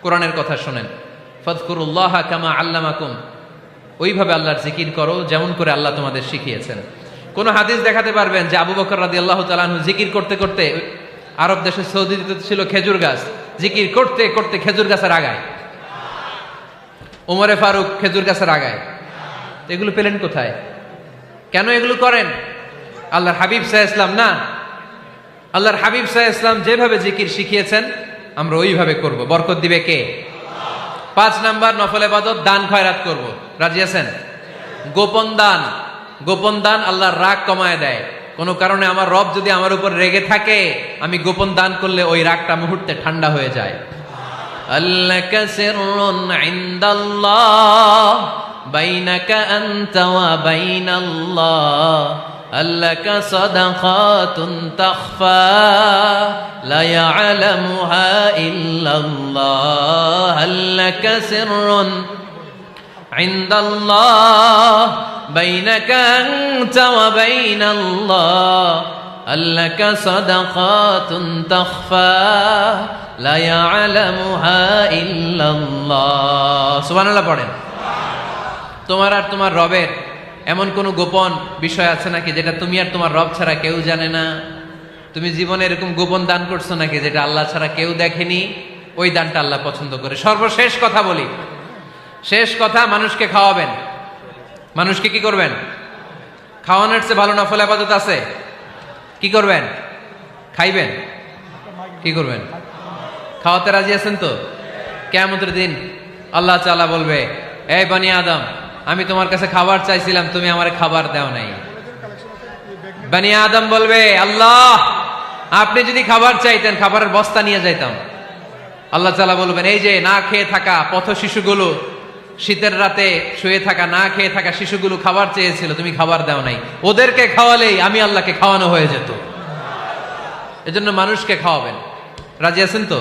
কোরআনের কথা শুনেন, ফাযকুরুল্লাহা কামা আল্লামাকুম, ওইভাবে আল্লাহর জিকির করো যেমন করে আল্লাহ তোমাদের শিখিয়েছেন। কোন হাদিস দেখাতে পারবেন যে আবু বকর রাদিয়াল্লাহু তাআলা আনহু জিকির করতে করতে, আরব দেশে সৌদিতে ছিল খেজুর গাছ, জিকির করতে করতে খেজুর গাছের আগায়, ওমরে ফারুক খেজুর গাছের আগায়, এগুলো পেলেন কোথায়? কেন এগুলো করেন? আল্লাহর হাবিব সাল্লাল্লাহু আলাইহি ওয়াসাল্লাম না, আল্লাহর হাবিব সাল্লাল্লাহু আলাইহি ওয়াসাল্লাম যেভাবে জিকির শিখিয়েছেন আমরা ওইভাবে করব। বরকত দিবে কে? 5 নাম্বার নফল ইবাদত, দান খয়রাত করব। রাজি আছেন? গোপন দান, গোপন দান আল্লাহর রাগ কমায় দেয়। কোন কারণে আমার রব যদি আমার উপর রেগে থাকে, আমি গোপন দান করলে ওই রাগটা মুহূর্তে ঠান্ডা হয়ে যায়। আল্লাকা সিররুন ইনদাল্লাহ বাইনাকা আনতা ওয়া বাইনাল্লাহ, আল্লাকা সাদাকাতুন তাখফা লা ইয়ালামুহা ইল্লাল্লাহ, আল্লাকা সিররুন ইনদাল্লাহ বাইনাকা আনতা ওয়া বাইনাল্লাহ, আল্লাকা সাদাকাতুন তাখফা লা ইয়ালামুহা ইল্লাল্লাহ। সুবহানাল্লাহ পড়েন। তোমার আর তোমার রবের এমন কোন গোপন বিষয় আছে নাকি যেটা তুমি আর তোমার রব ছাড়া কেউ জানে না? তুমি জীবনে এরকম গোপন দান করছো নাকি যেটা আল্লাহ ছাড়া কেউ দেখেনি? ওই দানটা আল্লাহ পছন্দ করে। সর্বশেষ কথা বলি, শেষ কথা, মানুষকে খাওয়াবেন। মানুষকে কি করবেন? খাওয়ানোর চেয়ে ভালো নফল ইবাদত আছে? কি করবেন? খাইবেন। কি করবেন? খাওয়াতে রাজি আছেন তো? কিয়ামতের দিন আল্লাহ তাআলা বলবে, এই বনি আদম, আমি তোমার কাছে খাবার চাইছিলাম, তুমি আমারে খাবার দাও নাই। বনি আদম বলবে, আল্লাহ আপনি যদি খাবার চাইতেন খাবারের বস্তা নিয়ে যাইতাম। আল্লাহ তাআলা বলবেন, এই যে না খেয়ে থাকা পথ শিশুগুলো, শীতের রাতে শুয়ে থাকা না খেয়ে থাকা শিশুগুলো খাবার চেয়েছিল, তুমি খাবার দাও নাই, ওদেরকে খাওয়ালেই আমি আল্লাহকে খাওয়ানো হয়ে যেত। এজন্য মানুষকে খাওয়াবেন। রাজি আছেন তো?